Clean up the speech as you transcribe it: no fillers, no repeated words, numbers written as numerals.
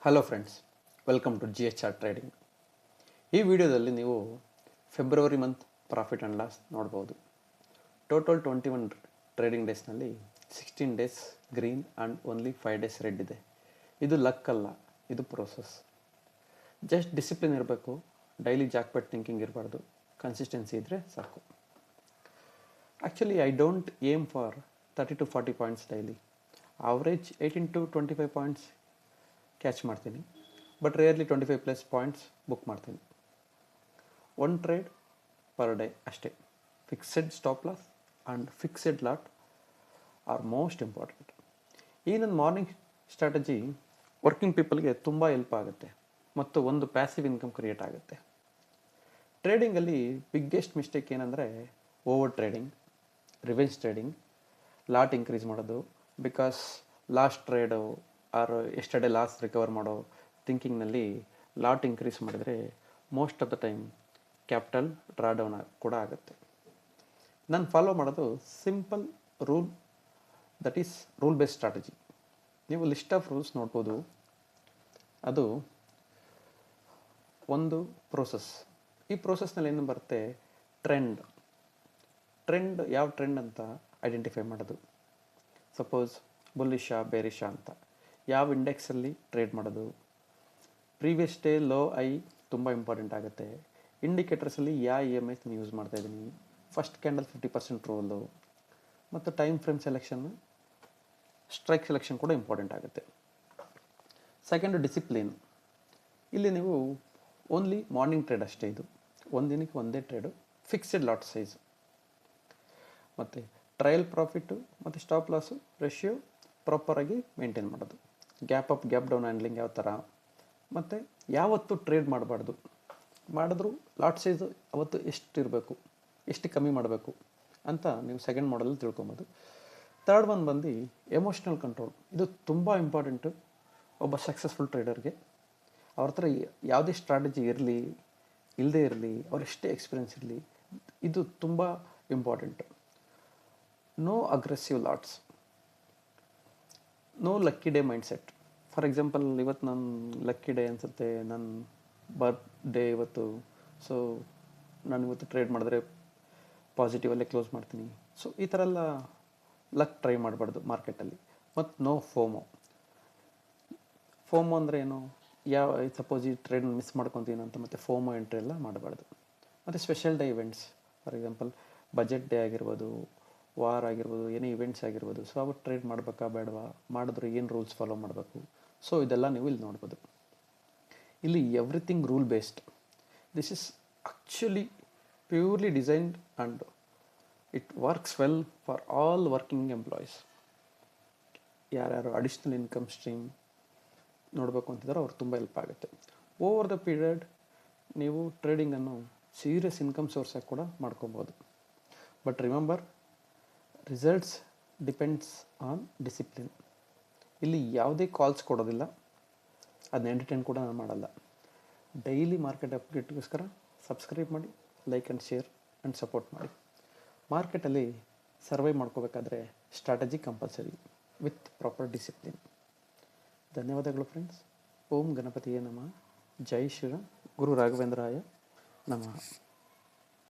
Hello friends, welcome to GHR trading. ಈ ವಿಡಿಯೋದಲ್ಲಿ ನೀವು February month profit and loss ನೋಡ್ಬೋದು. ಟೋಟಲ್ 21 ಟ್ರೇಡಿಂಗ್ ಡೇಸ್ನಲ್ಲಿ 16 days green and only 5 days red ಇದೆ. ಇದು ಲಕ್ ಅಲ್ಲ, ಇದು ಪ್ರೋಸೆಸ್. ಜಸ್ಟ್ ಡಿಸಿಪ್ಲಿನ್ ಇರಬೇಕು, ಡೈಲಿ ಜಾಕ್ಪೆಟ್ ಥಿಂಕಿಂಗ್ ಇರಬಾರ್ದು, ಕನ್ಸಿಸ್ಟೆನ್ಸಿ ಇದ್ದರೆ ಸಾಕು. Actually I don't aim for 30 to 40 points daily. Average 18 to 25 points catch ಮಾಡ್ತೀನಿ, ಬಟ್ ರೇರ್ಲಿ 25+ ಪಾಯಿಂಟ್ಸ್ ಬುಕ್ ಮಾಡ್ತೀನಿ. ಒನ್ ಟ್ರೇಡ್ ಪರ್ ಡೇ ಅಷ್ಟೇ. Fixed stop loss and fixed lot R most important. ಈ ನನ್ನ morning strategy working ಪೀಪಲ್ಗೆ ತುಂಬ help ಆಗುತ್ತೆ ಮತ್ತು ಒಂದು passive income create ಆಗುತ್ತೆ. ಟ್ರೇಡಿಂಗಲ್ಲಿ ಬಿಗ್ಗೆಸ್ಟ್ ಮಿಸ್ಟೇಕ್ ಏನಂದರೆ over trading, revenge trading, lot increase ಮಾಡೋದು. Because last trade or yesterday loss recover ಮಾಡೋ ಥಿಂಕಿಂಗ್ನಲ್ಲಿ ಲಾಟ್ ಇನ್ಕ್ರೀಸ್ ಮಾಡಿದರೆ most of the time capital draw down ಕೂಡ ಆಗುತ್ತೆ. ನಾನು ಫಾಲೋ ಮಾಡೋದು simple rule, that is rule based strategy. ನೀವು ಲಿಸ್ಟ್ ಆಫ್ ರೂಲ್ಸ್ ನೋಡ್ಬೋದು. ಅದು ಒಂದು ಪ್ರೋಸೆಸ್. ಈ ಪ್ರೋಸೆಸ್ನಲ್ಲಿ ಏನು ಬರುತ್ತೆ, ಟ್ರೆಂಡ್ ಯಾವ ಟ್ರೆಂಡ್ ಅಂತ ಐಡೆಂಟಿಫೈ ಮಾಡೋದು. ಸಪೋಸ್ ಬುಲ್ಲಿಶಾ ಬೇರಿಶಾ ಅಂತ. ಯಾವ ಇಂಡೆಕ್ಸಲ್ಲಿ ಟ್ರೇಡ್ ಮಾಡೋದು, ಪ್ರೀವಿಯಸ್ ಡೇ ಲೋ ಐ ತುಂಬ ಇಂಪಾರ್ಟೆಂಟ್ ಆಗುತ್ತೆ. ಇಂಡಿಕೇಟರ್ಸಲ್ಲಿ ಯಾವ EMI ಯೂಸ್ ಮಾಡ್ತಾಯಿದ್ದೀನಿ, ಫಸ್ಟ್ ಕ್ಯಾಂಡಲ್ 50% ರೋಲು, ಮತ್ತು time frame selection, strike selection ಕೂಡ ಇಂಪಾರ್ಟೆಂಟ್ ಆಗುತ್ತೆ. Second discipline. ಇಲ್ಲಿ ನೀವು ಓನ್ಲಿ ಮಾರ್ನಿಂಗ್ ಟ್ರೇಡ್ ಅಷ್ಟೇ. ಇದು ಒಂದಿನಕ್ಕೆ ಒಂದೇ ಟ್ರೇಡು, ಫಿಕ್ಸೆಡ್ ಲಾಟ್ ಸೈಜ್, ಮತ್ತು ಟ್ರಯಲ್ ಪ್ರಾಫಿಟ್ಟು ಮತ್ತು ಸ್ಟಾಪ್ ಲಾಸು ರೇಷಿಯೋ ಪ್ರಾಪರಾಗಿ ಮೇಂಟೈನ್ ಮಾಡೋದು. Gap up gap down handling ಯಾವ ಥರ, ಮತ್ತು ಯಾವತ್ತು ಟ್ರೇಡ್ ಮಾಡಬಾರ್ದು, ಮಾಡಿದ್ರು ಲಾಟ್ ಸೈಜು ಅವತ್ತು ಎಷ್ಟು ಇರಬೇಕು, ಎಷ್ಟು ಕಮ್ಮಿ ಮಾಡಬೇಕು ಅಂತ ನೀವು ಸೆಕೆಂಡ್ ಮಾಡಲಲ್ಲಿ ತಿಳ್ಕೊಬೋದು. ಥರ್ಡ್ ಒನ್ ಬಂದು ಎಮೋಷ್ನಲ್ ಕಂಟ್ರೋಲ್. ಇದು ತುಂಬ ಇಂಪಾರ್ಟೆಂಟು ಒಬ್ಬ ಸಕ್ಸಸ್ಫುಲ್ ಟ್ರೇಡರ್ಗೆ. ಅವ್ರ ಹತ್ರ ಯಾವುದೇ ಸ್ಟ್ರಾಟಜಿ ಇರಲಿ ಇಲ್ಲದೇ ಇರಲಿ, ಅವರೆಷ್ಟೇ ಎಕ್ಸ್ಪೀರಿಯನ್ಸ್ ಇರಲಿ, ಇದು ತುಂಬ important. No aggressive lots, no lucky day mindset. For example, ಇವತ್ತು ನನ್ನ ಲಕ್ಕಿ ಡೇ ಅನಿಸುತ್ತೆ, ನನ್ನ ಬರ್ತ್ಡೇ ಇವತ್ತು, ಸೊ ನಾನು ಇವತ್ತು ಟ್ರೇಡ್ ಮಾಡಿದ್ರೆ ಪಾಸಿಟಿವಲ್ಲೇ ಕ್ಲೋಸ್ ಮಾಡ್ತೀನಿ. ಸೊ ಈ ಥರ ಎಲ್ಲ ಲಕ್ ಟ್ರೈ ಮಾಡಬಾರ್ದು ಮಾರ್ಕೆಟಲ್ಲಿ. ಮತ್ತು ನೋ ಫೋಮೋ. ಫೋಮೋ ಅಂದರೆ ಏನು, ಸಪೋಸ್ ಈ ಟ್ರೇಡ್ ಮಿಸ್ ಮಾಡ್ಕೊತೀನಿ ಅಂತ ಮತ್ತೆ ಫೋಮೋ ಎಂಟ್ರಿ ಎಲ್ಲ ಮಾಡಬಾರ್ದು. ಮತ್ತು special day events, for example budget day ಆಗಿರ್ಬೋದು, ವಾರ್ ಆಗಿರ್ಬೋದು, ಏನೇ ಇವೆಂಟ್ಸ್ ಆಗಿರ್ಬೋದು. ಸೊ ಅವತ್ತು ಟ್ರೇಡ್ ಮಾಡಬೇಕಾ ಬೇಡವಾ, ಮಾಡಿದ್ರೆ ಏನು ರೂಲ್ಸ್ ಫಾಲೋ ಮಾಡಬೇಕು, ಸೊ ಇದೆಲ್ಲ ನೀವು ಇಲ್ಲಿ ನೋಡ್ಬೋದು. ಇಲ್ಲಿ everything rule based. This is actually purely designed and it works well for all working employees. ಯಾರ್ಯಾರು ಅಡಿಷ್ನಲ್ ಇನ್ಕಮ್ ಸ್ಟ್ರೀಮ್ ನೋಡಬೇಕು ಅಂತಿದ್ದಾರೋ ಅವ್ರು ತುಂಬ ಹೆಲ್ಪ್ ಆಗುತ್ತೆ. ಓವರ್ ದ ಪೀರಿಯಡ್ ನೀವು ಟ್ರೇಡಿಂಗನ್ನು ಸೀರಿಯಸ್ ಇನ್ಕಮ್ ಸೋರ್ಸಾಗಿ ಕೂಡ ಮಾಡ್ಕೊಬೋದು. But remember, results depends on discipline. ಇಲ್ಲಿ ಯಾವುದೇ ಕಾಲ್ಸ್ ಕೊಡೋದಿಲ್ಲ, ಅದನ್ನ ಎಂಟರ್ಟೈನ್ ಕೂಡ ನಾನು ಮಾಡಲ್ಲ. ಡೈಲಿ ಮಾರ್ಕೆಟ್ ಅಪ್ಡೇಟ್ಗೋಸ್ಕರ ಸಬ್ಸ್ಕ್ರೈಬ್ ಮಾಡಿ, like and share and support ಮಾಡಿ. ಮಾರ್ಕೆಟಲ್ಲಿ ಸರ್ವೈವ್ ಮಾಡ್ಕೋಬೇಕಾದ್ರೆ strategy compulsory with proper discipline. ಧನ್ಯವಾದಗಳು ಫ್ರೆಂಡ್ಸ್. ಓಂ ಗಣಪತಿಯೇ ನಮಃ. ಜೈ ಶ್ರೀರಾಮ್. ಗುರು ರಾಘವೇಂದ್ರಾಯ ನಮಃ.